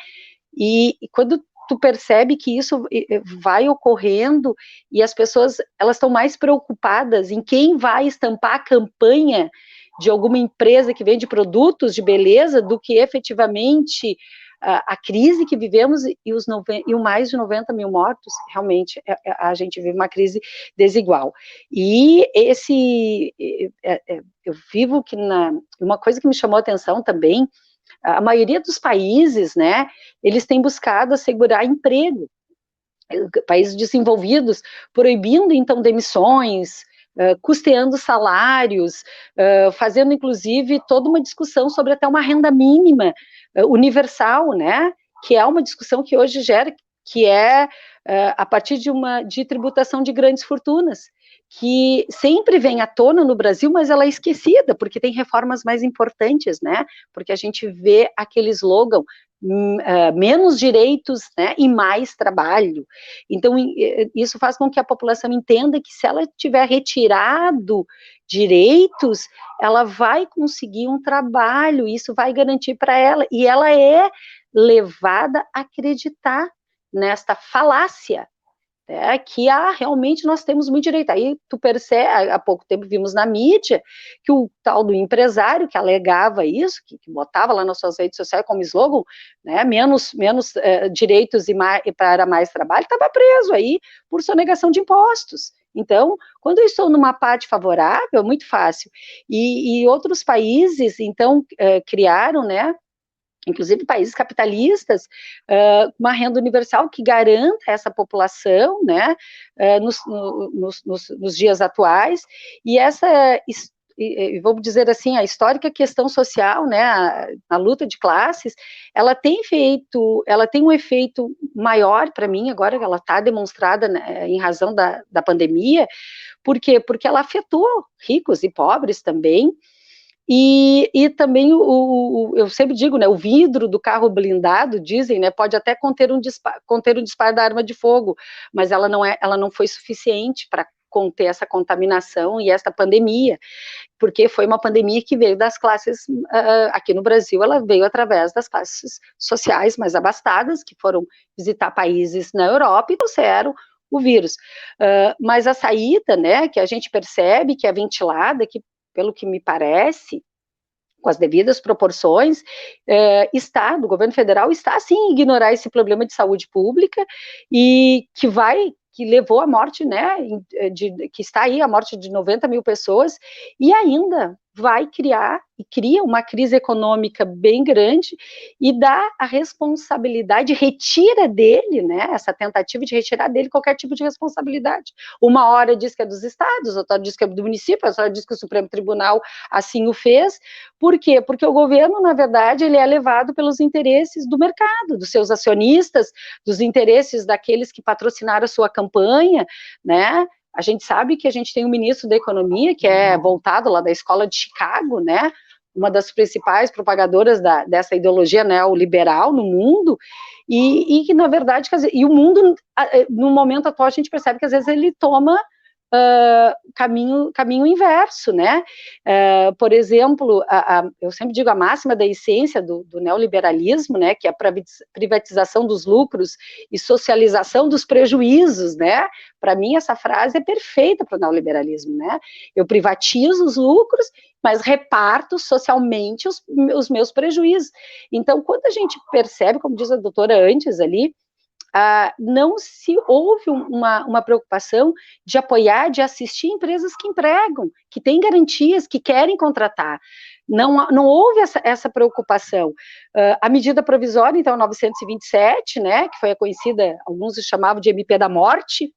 e quando tu percebe que isso vai ocorrendo e as pessoas, elas estão mais preocupadas em quem vai estampar a campanha de alguma empresa que vende produtos de beleza do que efetivamente a crise que vivemos e os mais de 90 mil mortos. Realmente a gente vive uma crise desigual. E eu vivo que uma coisa que me chamou a atenção também, a maioria dos países, né, eles têm buscado assegurar emprego, países desenvolvidos, proibindo, então, demissões, custeando salários, fazendo, inclusive, toda uma discussão sobre até uma renda mínima universal, né, que é uma discussão que hoje gera, que é a partir de tributação de grandes fortunas, que sempre vem à tona no Brasil, mas ela é esquecida, porque tem reformas mais importantes, né, porque a gente vê aquele slogan, menos direitos, né, e mais trabalho. Então, isso faz com que a população entenda que se ela tiver retirado direitos, ela vai conseguir um trabalho, isso vai garantir para ela, e ela é levada a acreditar nesta falácia, que realmente nós temos muito direito. Aí tu percebe, há pouco tempo vimos na mídia que o tal do empresário que alegava isso, que botava lá nas suas redes sociais como slogan, né, menos direitos e para mais trabalho, estava preso aí por sonegação de impostos. Então, quando eu estou numa parte favorável, é muito fácil. E outros países, então, criaram, né, inclusive países capitalistas, uma renda universal que garanta essa população, né, nos dias atuais, e vamos dizer assim, a histórica questão social, né, a luta de classes, ela tem um efeito maior para mim, agora ela está demonstrada, né, em razão da pandemia. Por quê? Porque ela afetou ricos e pobres também. E também eu sempre digo, né, o vidro do carro blindado, dizem, né, pode até conter um disparo da arma de fogo, mas ela não foi suficiente para conter essa contaminação e essa pandemia, porque foi uma pandemia que veio das classes, aqui no Brasil, ela veio através das classes sociais mais abastadas, que foram visitar países na Europa e trouxeram o vírus. Mas a saída, né, que a gente percebe, que é ventilada, que pelo que me parece, com as devidas proporções, do governo federal está, sim, a ignorar esse problema de saúde pública e que levou à morte, né, que está aí a morte de 90 mil pessoas, e ainda cria uma crise econômica bem grande e dá a responsabilidade, retira dele, né, essa tentativa de retirar dele qualquer tipo de responsabilidade. Uma hora diz que é dos estados, outra hora diz que é do município, outra hora diz que o Supremo Tribunal assim o fez. Por quê? Porque o governo, na verdade, ele é levado pelos interesses do mercado, dos seus acionistas, dos interesses daqueles que patrocinaram a sua campanha, né? A gente sabe que a gente tem um ministro da Economia, que é voltado lá da escola de Chicago, né, uma das principais propagadoras dessa ideologia neoliberal no mundo, e que, na verdade, quer dizer, e o mundo, no momento atual, a gente percebe que, às vezes, ele toma caminho inverso, né? Por exemplo, eu sempre digo a máxima da essência do neoliberalismo, né, que é a privatização dos lucros e socialização dos prejuízos, né? Para mim, essa frase é perfeita para o neoliberalismo, né? Eu privatizo os lucros, mas reparto socialmente os meus prejuízos. Então, quando a gente percebe, como diz a doutora antes ali, não se houve uma preocupação de apoiar, de assistir empresas que empregam, que têm garantias, que querem contratar. Não houve essa preocupação. A medida provisória, então, 927, né, que foi a conhecida, alguns chamavam de MP da morte,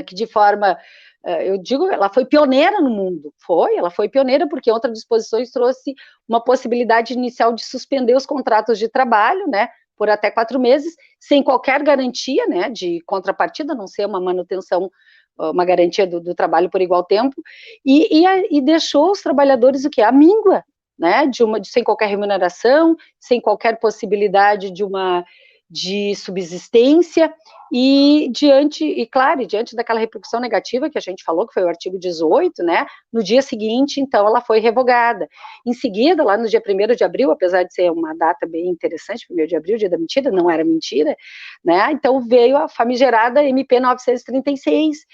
que de forma, eu digo, ela foi pioneira no mundo, ela foi pioneira porque outras disposições trouxe uma possibilidade inicial de suspender os contratos de trabalho, né, por até 4 meses, sem qualquer garantia, né, de contrapartida, a não ser uma manutenção, uma garantia do trabalho por igual tempo, e deixou os trabalhadores o quê? A míngua, né, sem qualquer remuneração, sem qualquer possibilidade de subsistência, e diante daquela repercussão negativa que a gente falou, que foi o artigo 18, né, no dia seguinte, então, ela foi revogada. Em seguida, lá no dia 1º de abril, apesar de ser uma data bem interessante, 1º de abril, dia da mentira, não era mentira, né, então veio a famigerada MP 936,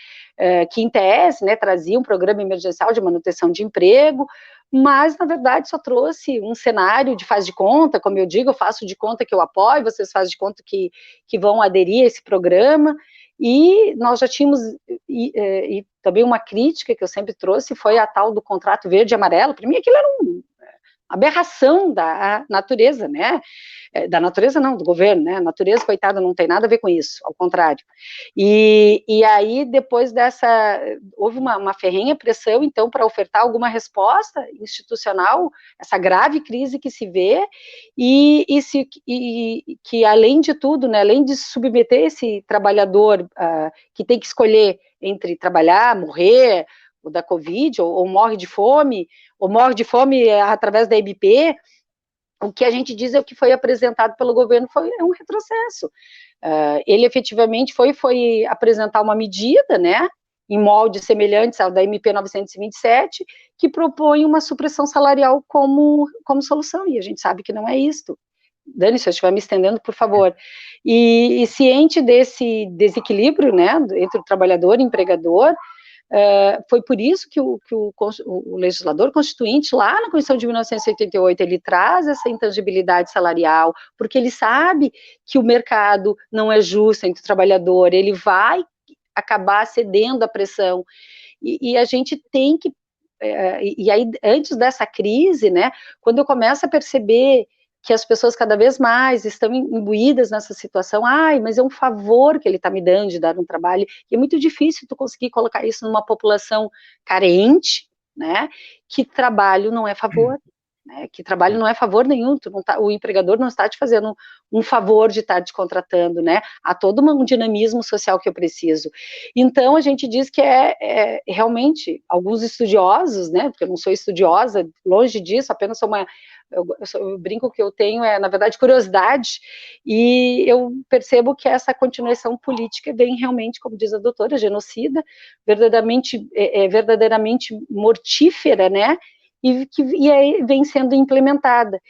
que em tese, né, trazia um programa emergencial de manutenção de emprego, mas, na verdade, só trouxe um cenário de faz de conta, como eu digo, eu faço de conta que eu apoio, vocês fazem de conta que vão aderir a esse programa, e nós já tínhamos, e também uma crítica que eu sempre trouxe, foi a tal do contrato verde e amarelo. Para mim aquilo era uma aberração da natureza, né, da natureza não, do governo, né, a natureza, coitada, não tem nada a ver com isso, ao contrário. E aí, depois houve uma ferrenha pressão, então, para ofertar alguma resposta institucional, essa grave crise que se vê, e que, além de tudo, né, além de submeter esse trabalhador que tem que escolher entre trabalhar, morrer, ou da Covid, ou morre de fome através da MP, o que a gente diz é o que foi apresentado pelo governo é um retrocesso. Ele efetivamente foi apresentar uma medida, né, em moldes semelhantes ao da MP 927, que propõe uma supressão salarial como solução, e a gente sabe que não é isto. Dani, se eu estiver me estendendo, por favor. E ciente desse desequilíbrio, né, entre o trabalhador e o empregador, foi por isso que o legislador constituinte, lá na Constituição de 1988, ele traz essa intangibilidade salarial, porque ele sabe que o mercado não é justo entre o trabalhador, ele vai acabar cedendo à pressão, e a gente tem que, e aí, antes dessa crise, né, quando eu começo a perceber que as pessoas cada vez mais estão imbuídas nessa situação, mas é um favor que ele está me dando de dar um trabalho, e é muito difícil tu conseguir colocar isso numa população carente, né, que trabalho não é favor, né, que trabalho não é favor nenhum, o empregador não está te fazendo um favor de estar te contratando, né, há todo um dinamismo social que eu preciso. Então, a gente diz que realmente, alguns estudiosos, né, porque eu não sou estudiosa, longe disso, apenas sou uma... Eu brinco que eu tenho, na verdade, curiosidade, e eu percebo que essa continuação política vem realmente, como diz a doutora, genocida, verdadeiramente mortífera, né, e aí vem sendo implementada,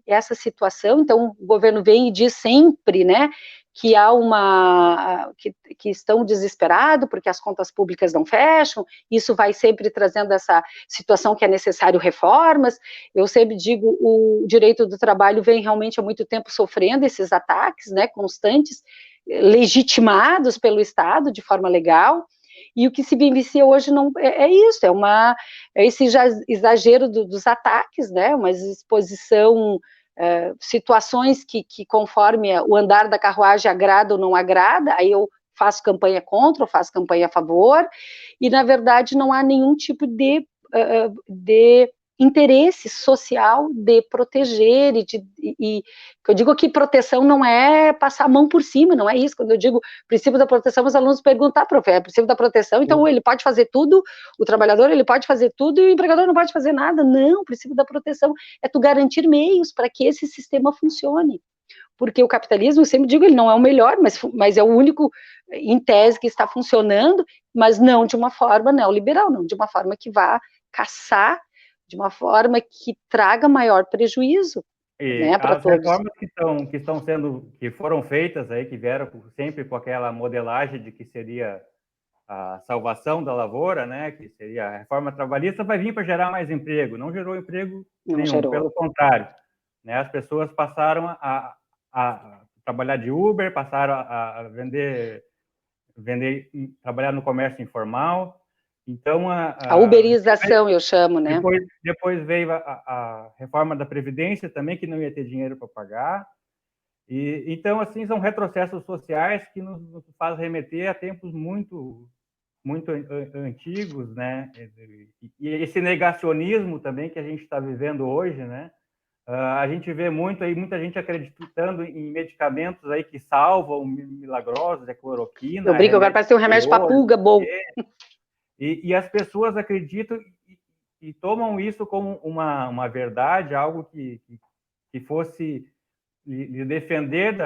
essa situação, então, o governo vem e diz sempre, né, que que estão desesperados porque as contas públicas não fecham, isso vai sempre trazendo essa situação que é necessário reformas. Eu sempre digo, o direito do trabalho vem realmente há muito tempo sofrendo esses ataques, né, constantes, legitimados pelo Estado de forma legal, e o que se vivencia hoje não é isso, é esse exagero dos ataques, né, uma exposição, situações que conforme o andar da carruagem agrada ou não agrada, aí eu faço campanha contra ou faço campanha a favor, e na verdade não há nenhum tipo de interesse social de proteger, que eu digo que proteção não é passar a mão por cima, não é isso. Quando eu digo princípio da proteção, os alunos perguntam, prof, é princípio da proteção, então ele pode fazer tudo, o trabalhador ele pode fazer tudo e o empregador não pode fazer nada. Não, o princípio da proteção é tu garantir meios para que esse sistema funcione, porque o capitalismo, eu sempre digo, ele não é o melhor, mas é o único, em tese, que está funcionando, mas não de uma forma neoliberal, não de uma forma que vá caçar, de uma forma que traga maior prejuízo, né, para todos. As reformas que foram feitas aí, que vieram sempre com aquela modelagem de que seria a salvação da lavoura, né, que seria a reforma trabalhista, vai vir para gerar mais emprego. Não gerou emprego nenhum, pelo contrário, né, as pessoas passaram a trabalhar de Uber, passaram a trabalhar no comércio informal. Então, a uberização, eu chamo, né? Depois veio a reforma da Previdência também, que não ia ter dinheiro para pagar. Então, assim, são retrocessos sociais que nos fazem remeter a tempos muito antigos, né? E esse negacionismo também que a gente está vivendo hoje, né? A gente vê muita gente acreditando em medicamentos aí que salvam, milagrosos, cloroquina. Eu brinco, agora parece ter um remédio para pulga bom. E as pessoas acreditam e tomam isso como uma verdade, algo que fosse lhe defender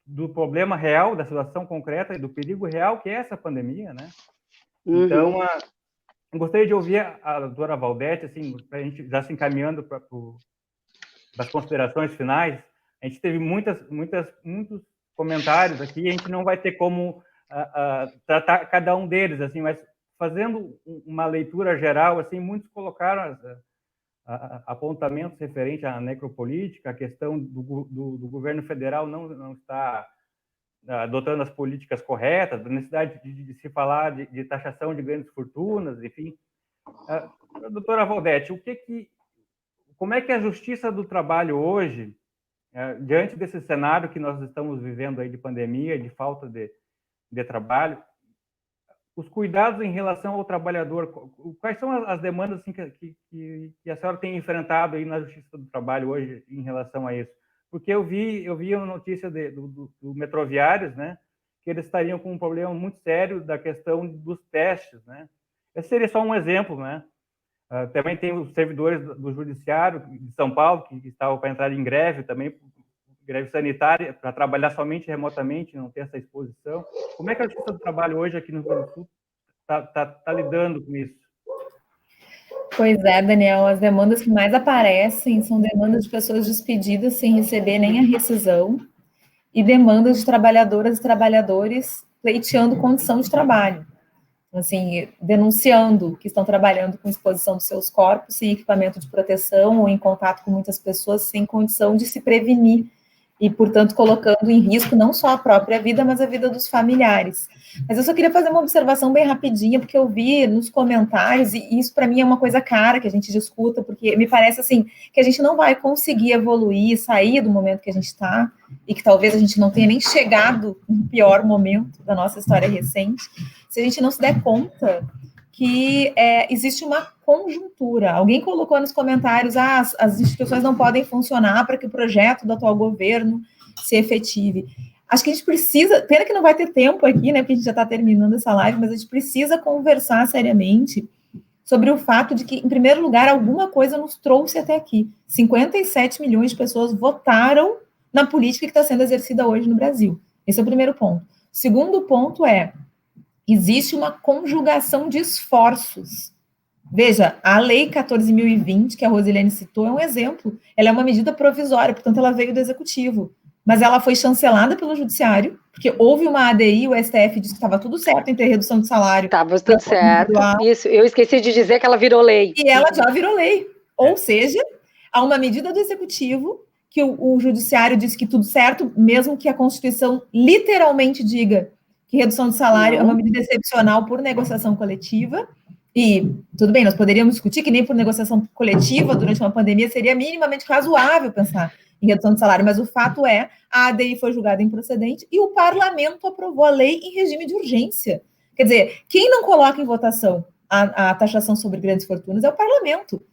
do problema real, da situação concreta e do perigo real que é essa pandemia, né? Então, eu gostaria de ouvir a doutora Valdete, assim, para a gente já se encaminhando para as considerações finais. A gente teve muitos comentários aqui, a gente não vai ter como tratar cada um deles, assim, mas fazendo uma leitura geral, assim, muitos colocaram apontamentos referentes à necropolítica, a questão do governo federal não está adotando as políticas corretas, da necessidade de se falar de taxação de grandes fortunas, enfim. Doutora Valdete, como é que a justiça do trabalho hoje, diante desse cenário que nós estamos vivendo aí de pandemia, de falta de trabalho, os cuidados em relação ao trabalhador, quais são as demandas assim, que a senhora tem enfrentado aí na justiça do trabalho hoje em relação a isso? Porque eu vi uma notícia do Metroviários, né, que eles estariam com um problema muito sério da questão dos testes, né? Esse seria só um exemplo, né? Também tem os servidores do Judiciário de São Paulo que estavam para entrar em greve também, greve sanitária, para trabalhar somente remotamente, não ter essa exposição. Como é que a Justiça do Trabalho hoje aqui no Rio Grande do Sul está lidando com isso? Pois é, Daniel, as demandas que mais aparecem são demandas de pessoas despedidas sem receber nem a rescisão e demandas de trabalhadoras e trabalhadores pleiteando condição de trabalho. Assim, denunciando que estão trabalhando com exposição dos seus corpos sem equipamento de proteção ou em contato com muitas pessoas sem condição de se prevenir e, portanto, colocando em risco não só a própria vida, mas a vida dos familiares. Mas eu só queria fazer uma observação bem rapidinha, porque eu vi nos comentários, e isso para mim é uma coisa cara que a gente discuta, porque me parece assim, que a gente não vai conseguir evoluir, sair do momento que a gente está, e que talvez a gente não tenha nem chegado no pior momento da nossa história recente, se a gente não se der conta que existe uma conjuntura. Alguém colocou nos comentários, as instituições não podem funcionar para que o projeto do atual governo se efetive. Acho que a gente precisa, pena que não vai ter tempo aqui, né, porque a gente já está terminando essa live, mas a gente precisa conversar seriamente sobre o fato de que, em primeiro lugar, alguma coisa nos trouxe até aqui. 57 milhões de pessoas votaram na política que está sendo exercida hoje no Brasil. Esse é o primeiro ponto. O segundo ponto existe uma conjugação de esforços. Veja, a Lei 14.020, que a Rosilene citou, é um exemplo. Ela é uma medida provisória, portanto, ela veio do Executivo. Mas ela foi chancelada pelo Judiciário, porque houve uma ADI, o STF disse que estava tudo certo em ter redução de salário. Estava tudo certo. Isso, eu esqueci de dizer que ela virou lei. E ela já virou lei. Ou seja, há uma medida do Executivo que o Judiciário disse que tudo certo, mesmo que a Constituição literalmente diga que redução de salário é uma medida excepcional por negociação coletiva. E, tudo bem, nós poderíamos discutir que nem por negociação coletiva durante uma pandemia seria minimamente razoável pensar em redução de salário, mas o fato a ADI foi julgada improcedente e o parlamento aprovou a lei em regime de urgência. Quer dizer, quem não coloca em votação a taxação sobre grandes fortunas é o parlamento.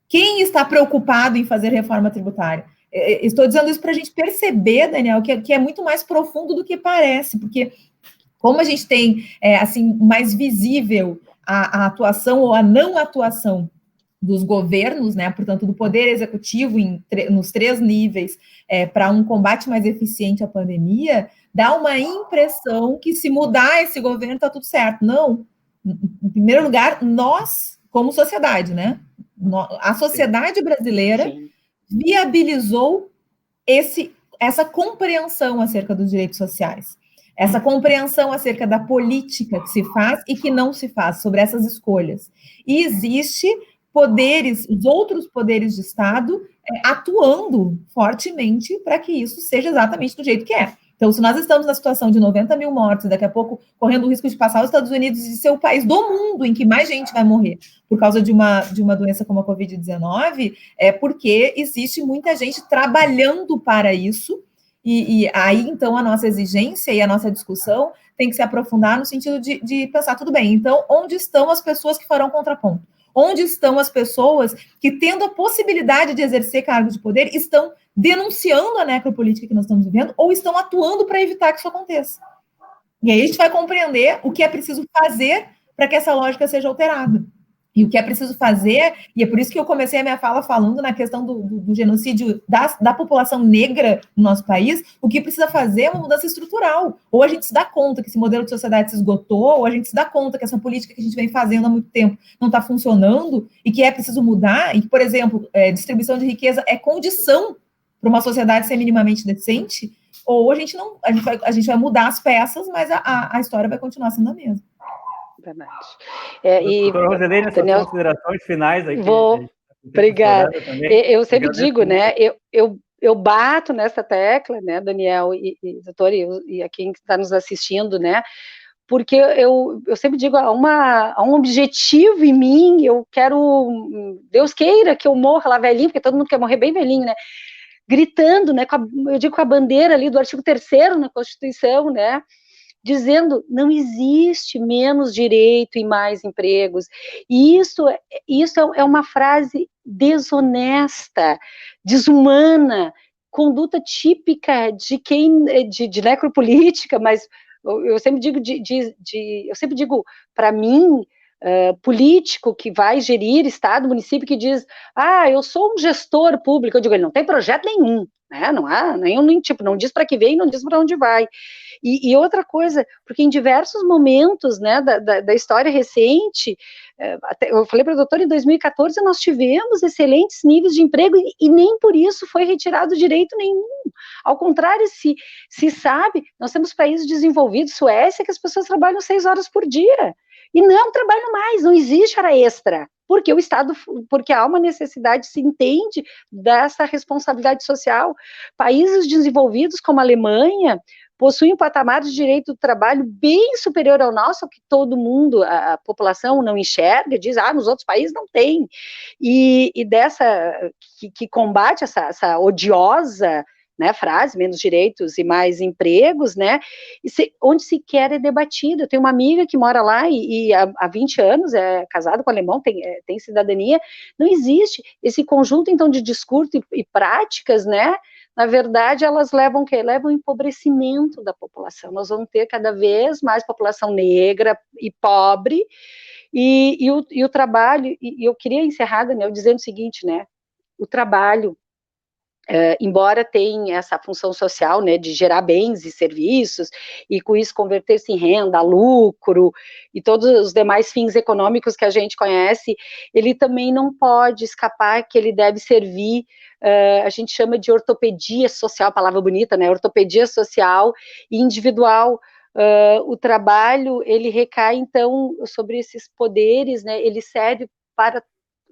Quem está preocupado em fazer reforma tributária? Estou dizendo isso para a gente perceber, Daniel, que é muito mais profundo do que parece, porque como a gente tem, assim, mais visível a atuação ou a não atuação dos governos, né, portanto, do poder executivo nos 3 níveis para um combate mais eficiente à pandemia, dá uma impressão que se mudar esse governo está tudo certo. Não. Em primeiro lugar, nós, como sociedade, né, a sociedade brasileira viabilizou essa compreensão acerca dos direitos sociais. Essa compreensão acerca da política que se faz e que não se faz, sobre essas escolhas. E existe os outros poderes de Estado atuando fortemente para que isso seja exatamente do jeito que é. Então, se nós estamos na situação de 90 mil mortes, daqui a pouco correndo o risco de passar os Estados Unidos e ser o país do mundo em que mais gente vai morrer por causa de uma doença como a Covid-19, é porque existe muita gente trabalhando para isso. E aí, então, a nossa exigência e a nossa discussão tem que se aprofundar no sentido de pensar, tudo bem, então, onde estão as pessoas que farão contraponto? Onde estão as pessoas que, tendo a possibilidade de exercer cargos de poder, estão denunciando a necropolítica que nós estamos vivendo ou estão atuando para evitar que isso aconteça? E aí a gente vai compreender o que é preciso fazer para que essa lógica seja alterada. E o que é preciso fazer, e é por isso que eu comecei a minha fala falando na questão do genocídio da população negra no nosso país, o que precisa fazer é uma mudança estrutural. Ou a gente se dá conta que esse modelo de sociedade se esgotou, ou a gente se dá conta que essa política que a gente vem fazendo há muito tempo não está funcionando, e que é preciso mudar, e que, por exemplo, distribuição de riqueza é condição para uma sociedade ser minimamente decente, ou a gente vai mudar as peças, mas a história vai continuar sendo a mesma. Verdade. Doutora Roselene, essas considerações finais aí. Obrigada. Eu sempre digo, né, eu bato nessa tecla, né, Daniel e doutor, e a quem está nos assistindo, né, porque eu sempre digo, há um objetivo em mim, eu quero, Deus queira que eu morra lá velhinho, porque todo mundo quer morrer bem velhinho, né, gritando, né, eu digo com a bandeira ali do artigo 3º na Constituição, né, dizendo, não existe menos direito e mais empregos. E isso é uma frase desonesta, desumana, conduta típica de quem, de necropolítica, mas eu sempre digo, para mim, político que vai gerir Estado, município, que diz, eu sou um gestor público, eu digo, ele não tem projeto nenhum, né? Não há nenhum tipo, não diz para que vem, não diz para onde vai. E outra coisa, porque em diversos momentos, né, da história recente, eu falei para a doutora, em 2014 nós tivemos excelentes níveis de emprego e nem por isso foi retirado direito nenhum. Ao contrário, se sabe, nós temos países desenvolvidos, Suécia, que as pessoas trabalham 6 horas por dia. E não trabalham mais, não existe hora extra. Porque há uma necessidade, se entende, dessa responsabilidade social. Países desenvolvidos como a Alemanha possuem um patamar de direito do trabalho bem superior ao nosso, que todo mundo, a população não enxerga, diz, nos outros países não tem. E que combate essa odiosa, né, frase, menos direitos e mais empregos, né, onde sequer é debatido. Eu tenho uma amiga que mora lá e há 20 anos é casada com alemão, tem cidadania, não existe esse conjunto, então, de discurso e práticas, né, na verdade, elas levam o quê? Levam ao empobrecimento da população. Nós vamos ter cada vez mais população negra e pobre, e o trabalho, e eu queria encerrar, Daniel, dizendo o seguinte, né, o trabalho, embora tenha essa função social, né, de gerar bens e serviços, e com isso converter-se em renda, lucro, e todos os demais fins econômicos que a gente conhece, ele também não pode escapar que ele deve servir, a gente chama de ortopedia social, palavra bonita, né, ortopedia social e individual. O trabalho, ele recai, então, sobre esses poderes, né, ele serve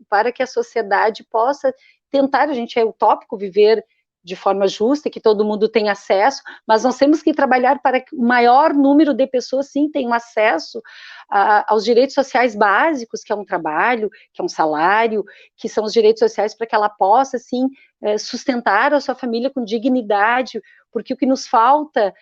para que a sociedade possa tentar, a gente é utópico viver de forma justa, que todo mundo tenha acesso, mas nós temos que trabalhar para que o maior número de pessoas, sim, tenham acesso aos direitos sociais básicos, que é um trabalho, que é um salário, que são os direitos sociais para que ela possa, sim, sustentar a sua família com dignidade, porque o que nos falta,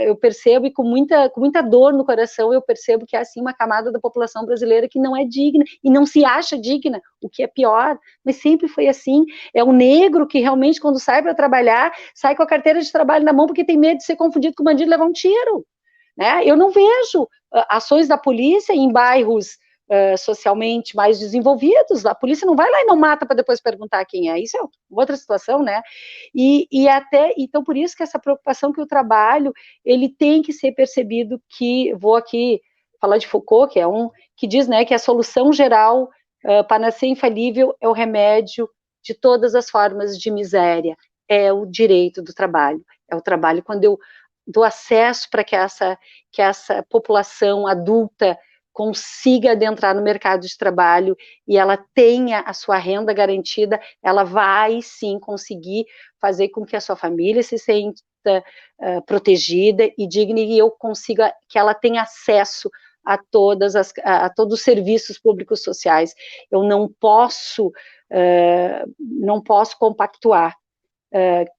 eu percebo, e com muita dor no coração, eu percebo que há, assim, uma camada da população brasileira que não é digna, e não se acha digna, o que é pior, mas sempre foi assim. É o negro que realmente, quando sai para trabalhar, sai com a carteira de trabalho na mão, porque tem medo de ser confundido com bandido e levar um tiro, né? Eu não vejo ações da polícia em bairros socialmente mais desenvolvidos. A polícia não vai lá e não mata para depois perguntar quem é. Isso é outra situação, né? Então, por isso que essa preocupação que o trabalho, ele tem que ser percebido, que, vou aqui falar de Foucault, que é que diz, né, que a solução geral, panaceia infalível, é o remédio de todas as formas de miséria, é o direito do trabalho, é o trabalho. Quando eu dou acesso para que essa população adulta consiga adentrar no mercado de trabalho e ela tenha a sua renda garantida, ela vai sim conseguir fazer com que a sua família se sinta protegida e digna, e eu consiga que ela tenha acesso a todos os serviços públicos sociais. Eu não posso compactuar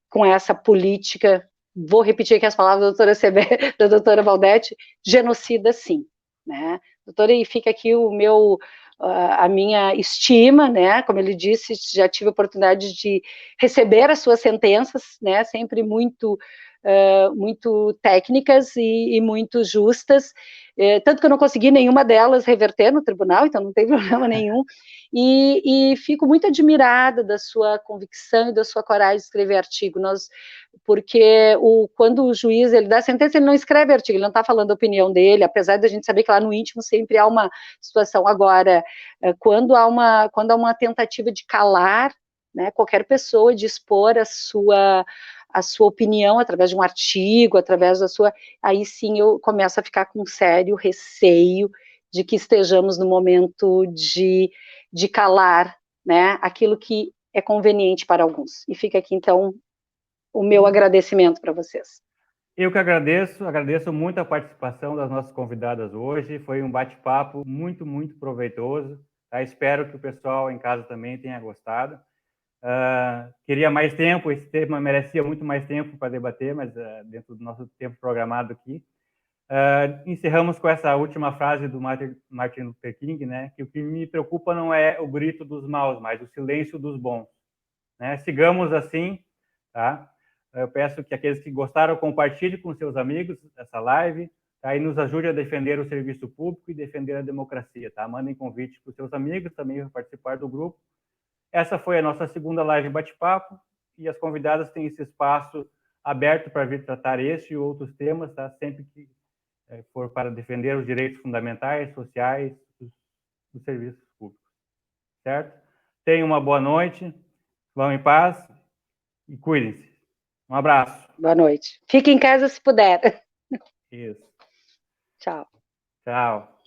com essa política vou repetir aqui as palavras da doutora Valdete, genocida sim, né? Doutora, e fica aqui a minha estima, né? Como ele disse, já tive a oportunidade de receber as suas sentenças, né? Sempre muito técnicas e muito justas, tanto que eu não consegui nenhuma delas reverter no tribunal, então não tem problema nenhum, e fico muito admirada da sua convicção e da sua coragem de escrever artigo, porque quando o juiz ele dá a sentença, ele não escreve artigo, ele não está falando a opinião dele, apesar da gente saber que lá no íntimo sempre há uma situação. Agora, quando há uma tentativa de calar, né, qualquer pessoa, de expor a sua opinião através de um artigo, através aí sim eu começo a ficar com sério receio de que estejamos no momento de calar, né, aquilo que é conveniente para alguns. E fica aqui, então, o meu agradecimento para vocês. Eu que agradeço muito a participação das nossas convidadas hoje, foi um bate-papo muito, muito proveitoso, tá? Espero que o pessoal em casa também tenha gostado. Queria mais tempo, esse tema merecia muito mais tempo para debater, mas dentro do nosso tempo programado aqui. Encerramos com essa última frase do Martin Luther King, né? Que o que me preocupa não é o grito dos maus, mas o silêncio dos bons, né? Sigamos assim, tá? Eu peço que aqueles que gostaram compartilhem com seus amigos essa live, tá? E nos ajude a defender o serviço público e defender a democracia, tá? Mandem convite para os seus amigos também para participar do grupo. Essa foi a nossa segunda live bate-papo e as convidadas têm esse espaço aberto para vir tratar este e outros temas, tá? Sempre que for para defender os direitos fundamentais, sociais dos serviços públicos, certo? Tenham uma boa noite, vão em paz e cuidem-se. Um abraço. Boa noite. Fique em casa se puder. Isso. Tchau. Tchau.